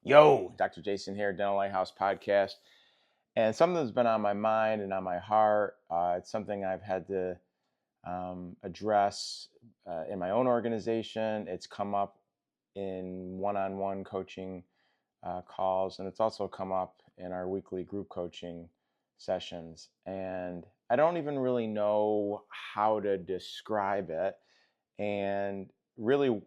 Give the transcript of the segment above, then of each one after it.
Yo, Dr. Jason here, Dental Lighthouse Podcast. And something that's been on my mind and on my heart. It's something I've had to address in my own organization. It's come up in one on one coaching calls, and it's also come up in our weekly group coaching sessions. And I don't even really know how to describe it. And really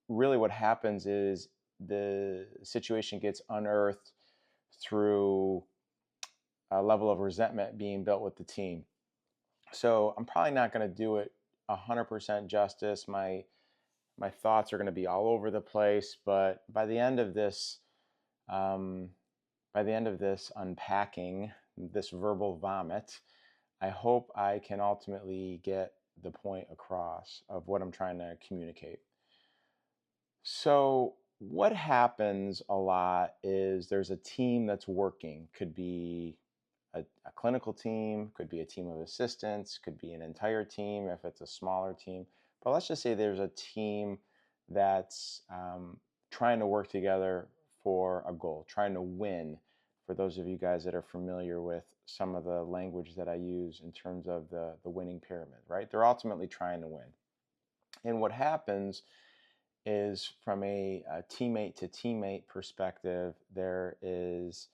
what happens is the situation gets unearthed through a level of resentment being built with the team. So I'm probably not going to do it 100% justice. My thoughts are going to be all over the place, but um, by the end of this unpacking, this verbal vomit, I hope I can ultimately get the point across of what I'm trying to communicate. So, what happens a lot is there's a team that's working. Could be a clinical team, could be a team of assistants, could be an entire team if it's a smaller team. But let's just say there's a team that's trying to work together for a goal, trying to win. For those of you guys that are familiar with some of the language that I use in terms of the winning pyramid, right? They're ultimately trying to win. And what happens is from a teammate to teammate perspective, there is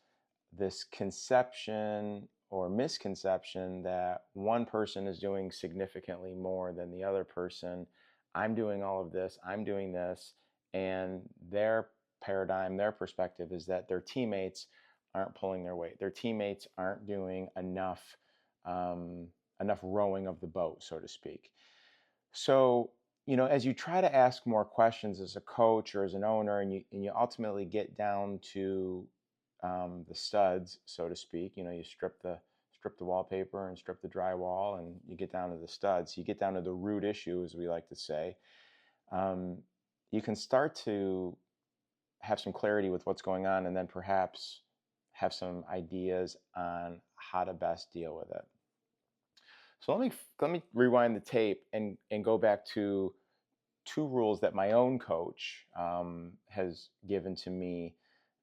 this conception or misconception that one person is doing significantly more than the other person. I'm doing all of this, I'm doing this, and their paradigm, their perspective is that their teammates aren't pulling their weight. Their teammates aren't doing enough rowing of the boat, so to speak. So, as you try to ask more questions as a coach or as an owner, and you ultimately get down to the studs, so to speak, you strip the wallpaper and strip the drywall, and you get down to the studs. You get down to the root issue, as we like to say. Um, you can start to have some clarity with what's going on, and then perhaps have some ideas on how to best deal with it. So let me rewind the tape and go back to two rules that my own coach has given to me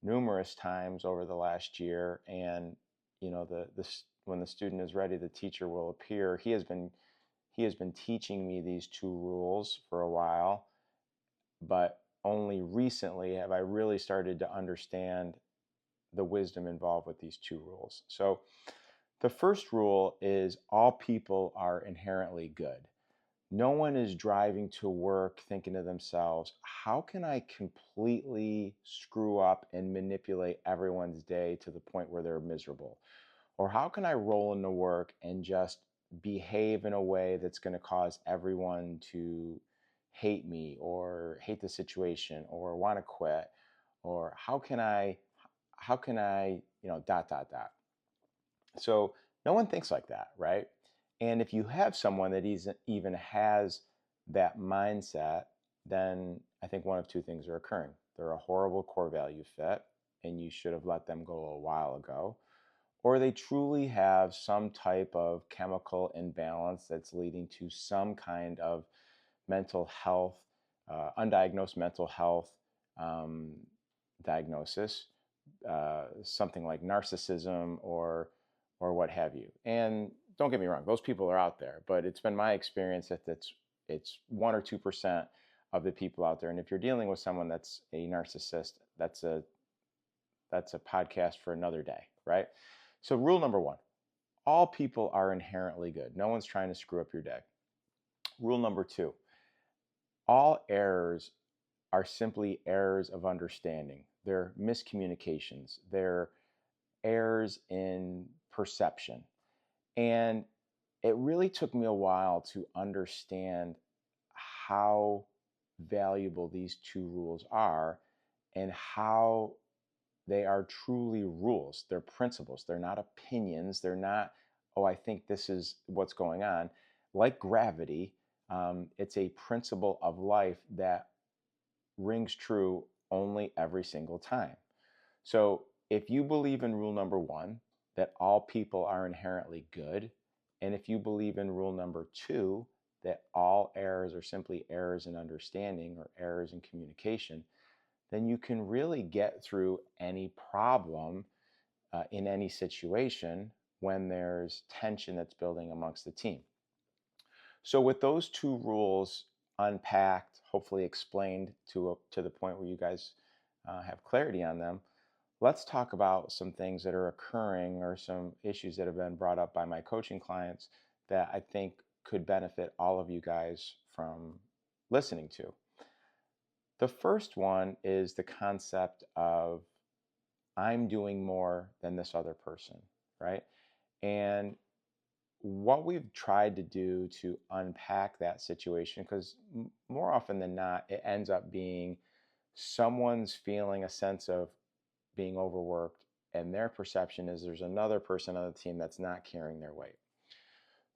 numerous times over the last year. And when the student is ready, the teacher will appear. He has been teaching me these two rules for a while, but only recently have I really started to understand the wisdom involved with these two rules. So the first rule is all people are inherently good. No one is driving to work thinking to themselves, how can I completely screw up and manipulate everyone's day to the point where they're miserable? Or how can I roll into work and just behave in a way that's going to cause everyone to hate me or hate the situation or want to quit? Or how can I, dot, dot, dot. So no one thinks like that, right? And if you have someone that even has that mindset, then I think one of two things are occurring. They're a horrible core value fit, and you should have let them go a while ago. Or they truly have some type of chemical imbalance that's leading to some kind of mental health, undiagnosed mental health um, diagnosis, something like narcissism or what have you. And don't get me wrong, those people are out there, but it's been my experience that it's 1 or 2% of the people out there. And if you're dealing with someone that's a narcissist, that's a podcast for another day, right? So rule number one, all people are inherently good. No one's trying to screw up your day. Rule number two, all errors are simply errors of understanding. They're miscommunications. They're errors in perception. And it really took me a while to understand how valuable these two rules are and how they are truly rules. They're principles. They're not opinions. They're not, oh, I think this is what's going on. Like gravity, it's a principle of life that rings true only every single time. So if you believe in rule number one, that all people are inherently good, and if you believe in rule number two, that all errors are simply errors in understanding or errors in communication, then you can really get through any problem in any situation when there's tension that's building amongst the team. So with those two rules unpacked, hopefully explained to the point where you guys have clarity on them, let's talk about some things that are occurring or some issues that have been brought up by my coaching clients that I think could benefit all of you guys from listening to. The first one is the concept of I'm doing more than this other person, right? And what we've tried to do to unpack that situation, because more often than not, it ends up being someone's feeling a sense of being overworked, and their perception is there's another person on the team that's not carrying their weight.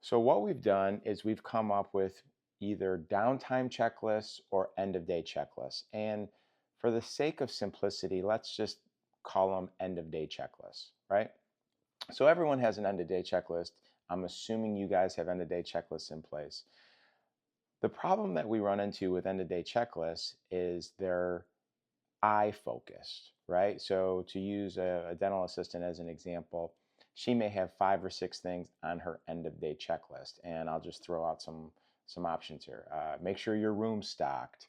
So what we've done is we've come up with either downtime checklists or end of day checklists. And for the sake of simplicity, let's just call them end of day checklists, right? So everyone has an end of day checklist. I'm assuming you guys have end of day checklists in place. The problem that we run into with end of day checklists is they're eye focused, right? So to use a dental assistant as an example, she may have 5 or 6 things on her end of day checklist. And I'll just throw out some options here. Make sure your room's stocked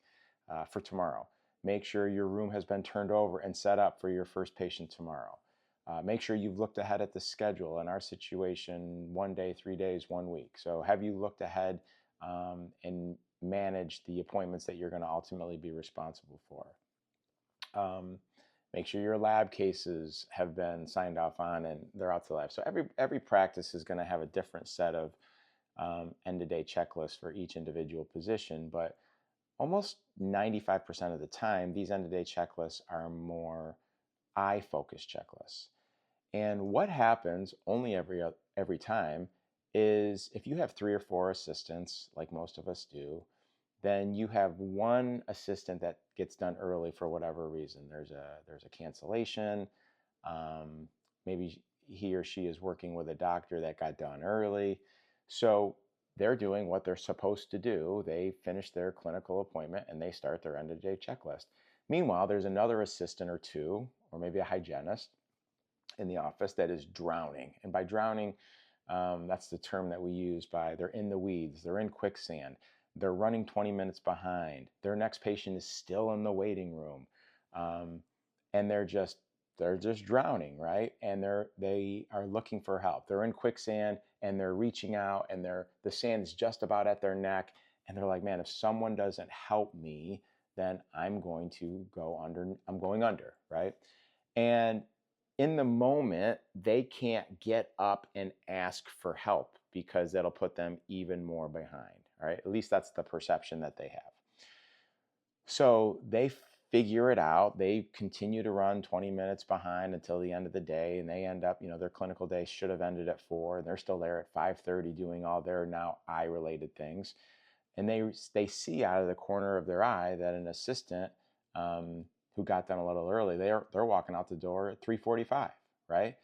for tomorrow. Make sure your room has been turned over and set up for your first patient tomorrow. Make sure you've looked ahead at the schedule. In our situation, 1 day, 3 days, 1 week. So have you looked ahead and managed the appointments that you're going to ultimately be responsible for? Make sure your lab cases have been signed off on and they're out to the lab. So every practice is going to have a different set of end-of-day checklists for each individual position, but almost 95% of the time, these end-of-day checklists are more eye-focused checklists. And what happens only every time is if you have 3 or 4 assistants, like most of us do, then you have one assistant that gets done early for whatever reason. There's a cancellation. Maybe he or she is working with a doctor that got done early. So they're doing what they're supposed to do. They finish their clinical appointment and they start their end of day checklist. Meanwhile, there's another assistant or two, or maybe a hygienist in the office that is drowning. And by drowning, that's the term that we use by they're in the weeds, they're in quicksand. They're running 20 minutes behind. Their next patient is still in the waiting room, and they're just drowning, right? And they are looking for help. They're in quicksand and they're reaching out, and the sand is just about at their neck, and they're like, man, if someone doesn't help me, then I'm going to go under. I'm going under, right? And in the moment, they can't get up and ask for help because that'll put them even more behind. Right? At least that's the perception that they have. So they figure it out. They continue to run 20 minutes behind until the end of the day, and they end up, their clinical day should have ended at 4, and they're still there at 5:30 doing all their now eye-related things. And they see out of the corner of their eye that an assistant who got done a little early, they're walking out the door at 3:45, right?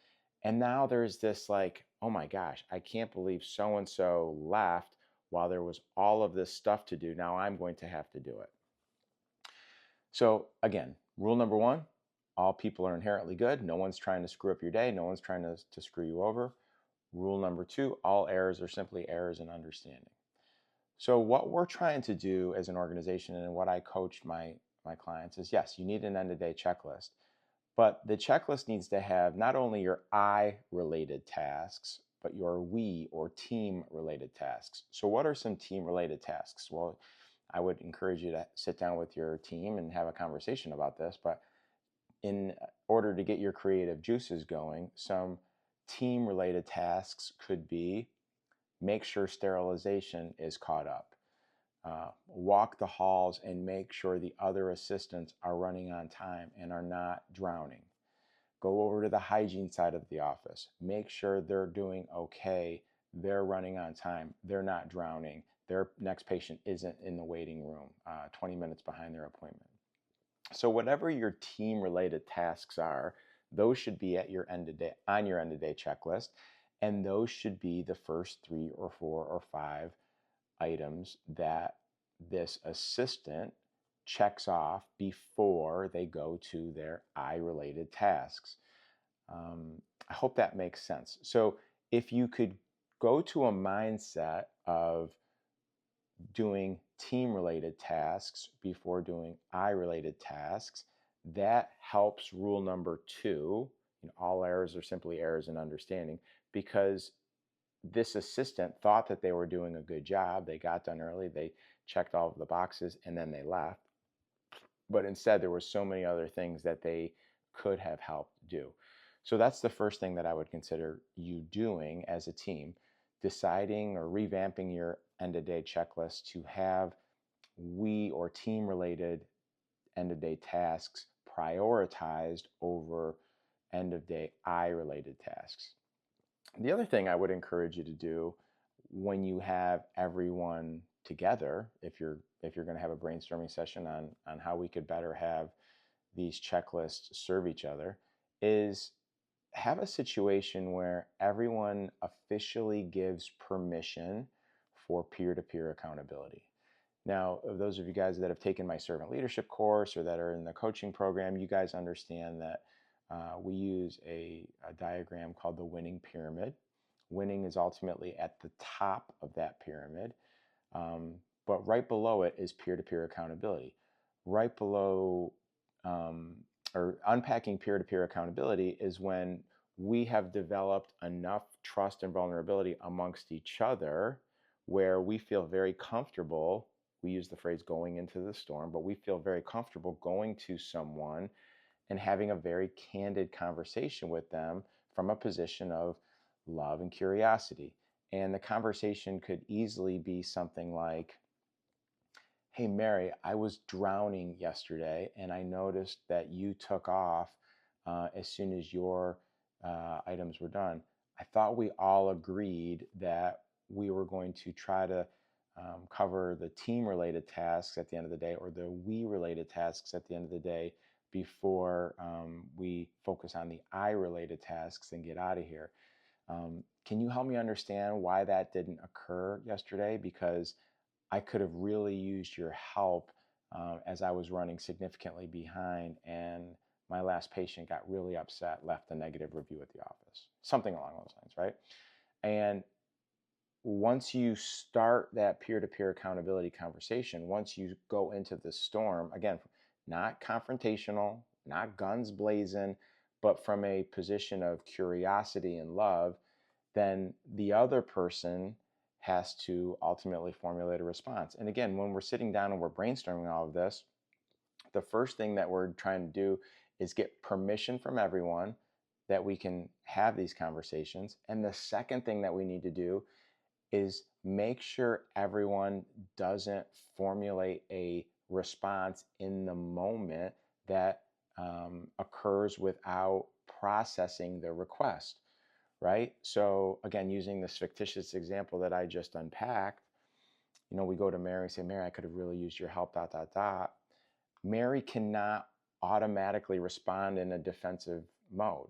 And now there's this like, oh my gosh, I can't believe so-and-so left while there was all of this stuff to do. Now I'm going to have to do it. So again, rule number 1, all people are inherently good. No one's trying to screw up your day. No one's trying to screw you over. Rule number 2, all errors are simply errors in understanding. So what we're trying to do as an organization, and what I coach my clients is, yes, you need an end-of-day checklist, but the checklist needs to have not only your I-related tasks, but your we or team-related tasks. So what are some team-related tasks? Well, I would encourage you to sit down with your team and have a conversation about this, but in order to get your creative juices going, some team-related tasks could be make sure sterilization is caught up. Walk the halls and make sure the other assistants are running on time and are not drowning. Go over to the hygiene side of the office. Make sure they're doing okay. They're running on time. They're not drowning. Their next patient isn't in the waiting room 20 minutes behind their appointment. So whatever your team-related tasks are, those should be at your end of day, on your end-of-day checklist, and those should be the first 3 or 4 or 5 items that this assistant checks off before they go to their I-related tasks. I hope that makes sense. So if you could go to a mindset of doing team-related tasks before doing I-related tasks, that helps rule number 2. All errors are simply errors in understanding, because this assistant thought that they were doing a good job. They got done early, they checked all of the boxes, and then they left. But instead, there were so many other things that they could have helped do. So that's the first thing that I would consider you doing as a team, deciding or revamping your end-of-day checklist to have we or team-related end-of-day tasks prioritized over end-of-day I-related tasks. The other thing I would encourage you to do when you have everyone together, if you're going to have a brainstorming session on how we could better have these checklists serve each other, is have a situation where everyone officially gives permission for peer-to-peer accountability. Now, those of you guys that have taken my servant leadership course or that are in the coaching program, you guys understand that we use a diagram called the winning pyramid. Winning is ultimately at the top of that pyramid, but right below it is peer-to-peer accountability. Right below, or unpacking peer-to-peer accountability is when we have developed enough trust and vulnerability amongst each other where we feel very comfortable. We use the phrase going into the storm, but we feel very comfortable going to someone and having a very candid conversation with them from a position of love and curiosity. And the conversation could easily be something like, hey, Mary, I was drowning yesterday and I noticed that you took off as soon as your items were done. I thought we all agreed that we were going to try to cover the team-related tasks at the end of the day, or the we-related tasks at the end of the day, before we focus on the I-related tasks and get out of here. Can you help me understand why that didn't occur yesterday? Because I could have really used your help as I was running significantly behind, and my last patient got really upset, left a negative review at the office. Something along those lines, right? And once you start that peer-to-peer accountability conversation, once you go into the storm, again, not confrontational, not guns blazing, but from a position of curiosity and love, then the other person has to ultimately formulate a response. And again, when we're sitting down and we're brainstorming all of this, the first thing that we're trying to do is get permission from everyone that we can have these conversations. And the second thing that we need to do is make sure everyone doesn't formulate a response in the moment that occurs without processing the request, right? So again, using this fictitious example that I just unpacked, we go to Mary and say, Mary, I could have really used your help, ... Mary cannot automatically respond in a defensive mode.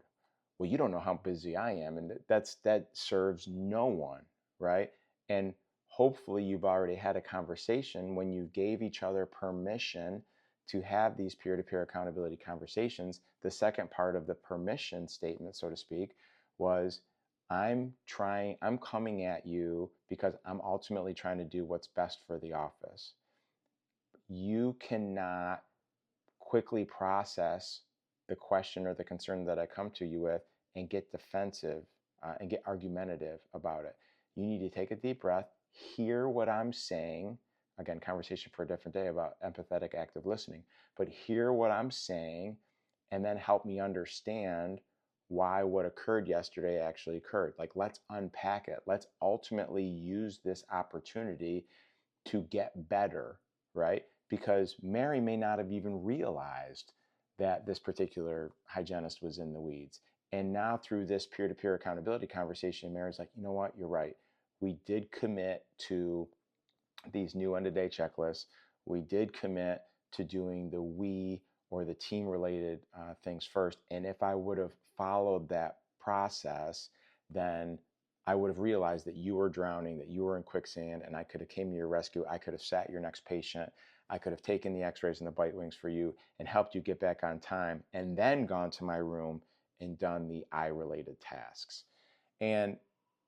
Well, you don't know how busy I am, and that serves no one, right? And hopefully you've already had a conversation when you gave each other permission to have these peer-to-peer accountability conversations. The second part of the permission statement, so to speak, was I'm coming at you because I'm ultimately trying to do what's best for the office. You cannot quickly process the question or the concern that I come to you with and get defensive and get argumentative about it. You need to take a deep breath, hear what I'm saying. Again, conversation for a different day about empathetic active listening, but hear what I'm saying and then help me understand why what occurred yesterday actually occurred. Like, let's unpack it. Let's ultimately use this opportunity to get better, right? Because Mary may not have even realized that this particular hygienist was in the weeds. And now through this peer-to-peer accountability conversation, Mary's like, you know what, you're right. We did commit to these new end-of-day checklists. We did commit to doing the we or the team-related things first. And if I would have followed that process, then I would have realized that you were drowning, that you were in quicksand, and I could have came to your rescue. I could have sat your next patient. I could have taken the x-rays and the bite wings for you and helped you get back on time and then gone to my room and done the eye-related tasks. And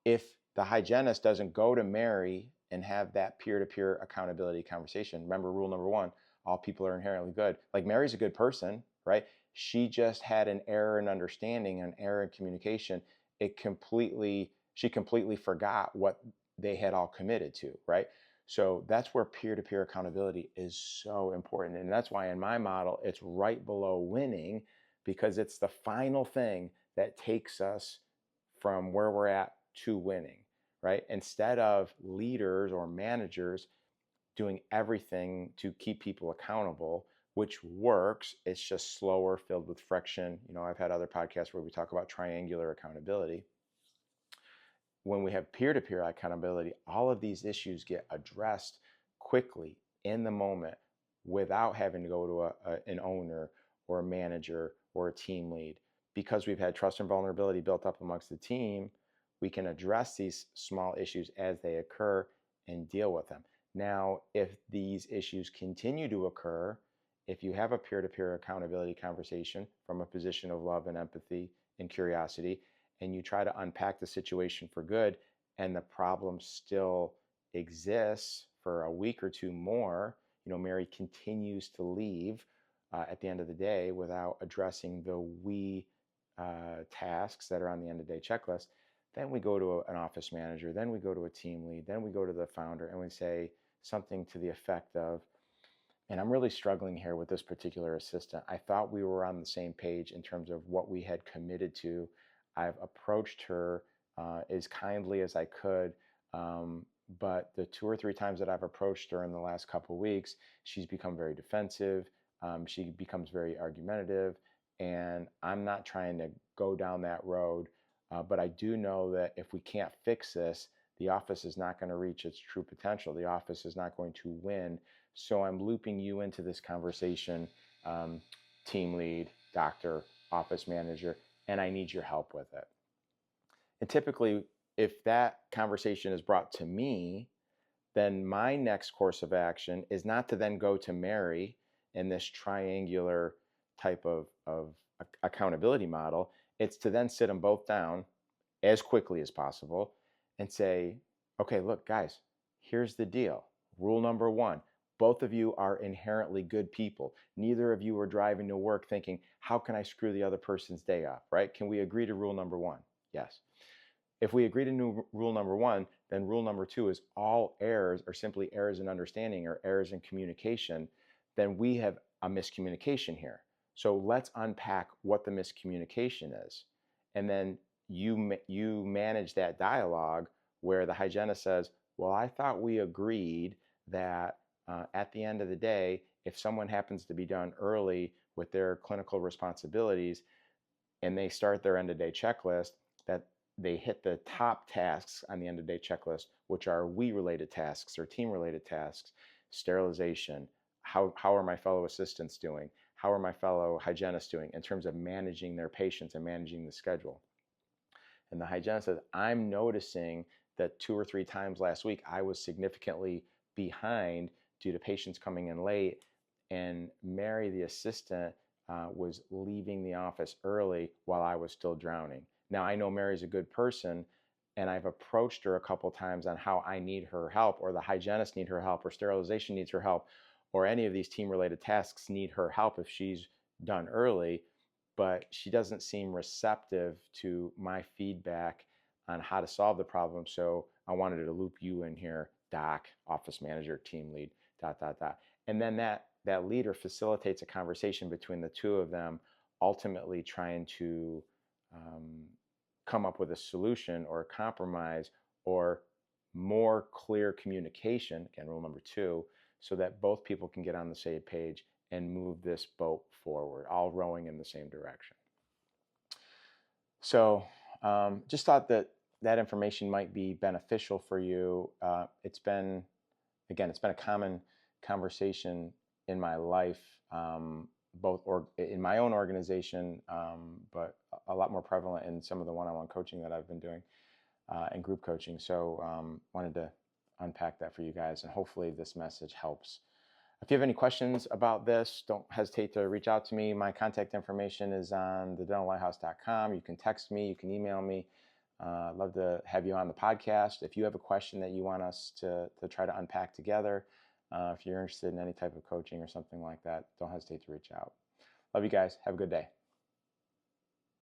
if the hygienist doesn't go to Mary and have that peer-to-peer accountability conversation, remember rule number one, all people are inherently good. Like Mary's a good person, right? She just had an error in understanding, an error in communication. She completely forgot what they had all committed to, right? So that's where peer-to-peer accountability is so important. And that's why in my model, it's right below winning, because it's the final thing that takes us from where we're at to winning, right? Instead of leaders or managers doing everything to keep people accountable, which works, it's just slower, filled with friction. I've had other podcasts where we talk about triangular accountability. When we have peer-to-peer accountability, all of these issues get addressed quickly in the moment without having to go to an owner or a manager or a team lead. Because we've had trust and vulnerability built up amongst the team, we can address these small issues as they occur and deal with them. Now, if these issues continue to occur, if you have a peer-to-peer accountability conversation from a position of love and empathy and curiosity, and you try to unpack the situation for good, and the problem still exists for a week or two more, Mary continues to leave at the end of the day without addressing the tasks that are on the end of day checklist, then we go to an office manager, then we go to a team lead, then we go to the founder, and we say something to the effect of, and I'm really struggling here with this particular assistant. I thought we were on the same page in terms of what we had committed to. I've approached her as kindly as I could, but the 2 or 3 times that I've approached her in the last couple of weeks, she's become very defensive. She becomes very argumentative, and I'm not trying to go down that road. But I do know that if we can't fix this, the office is not going to reach its true potential. The office is not going to win. So I'm looping you into this conversation, team lead, doctor, office manager, and I need your help with it. And typically, if that conversation is brought to me, then my next course of action is not to then go to Mary in this triangular type of accountability model. It's to then sit them both down as quickly as possible and say, okay, look, guys, here's the deal. Rule number one, both of you are inherently good people. Neither of you are driving to work thinking, how can I screw the other person's day up, right? Can we agree to rule number one? Yes. If we agree to rule number one, then rule number two is all errors are simply errors in understanding or errors in communication. Then we have a miscommunication here. So let's unpack what the miscommunication is. And then you manage that dialogue where the hygienist says, well, I thought we agreed that at the end of the day, if someone happens to be done early with their clinical responsibilities and they start their end of day checklist, that they hit the top tasks on the end of day checklist, which are we-related tasks or team-related tasks, sterilization, how are my fellow assistants doing? How are my fellow hygienists doing in terms of managing their patients and managing the schedule? And the hygienist says, I'm noticing that 2 or 3 times last week, I was significantly behind due to patients coming in late. And Mary, the assistant, was leaving the office early while I was still drowning. Now, I know Mary's a good person, and I've approached her a couple times on how I need her help, or the hygienist need her help, or sterilization needs her help, or any of these team-related tasks need her help if she's done early. But she doesn't seem receptive to my feedback on how to solve the problem. So I wanted to loop you in here, doc, office manager, team lead, ... And then that leader facilitates a conversation between the two of them, ultimately trying to come up with a solution or a compromise or more clear communication, again, rule number 2, so that both people can get on the same page and move this boat forward, all rowing in the same direction. So just thought that information might be beneficial for you. It's been a common conversation in my life, both in my own organization, but a lot more prevalent in some of the one-on-one coaching that I've been doing and group coaching. So wanted to unpack that for you guys, and hopefully this message helps. If you have any questions about this, don't hesitate to reach out to me. My contact information is on thedentallighthouse.com. You can text me, you can email me. I'd love to have you on the podcast. If you have a question that you want us to try to unpack together, if you're interested in any type of coaching or something like that, don't hesitate to reach out. Love you guys. Have a good day.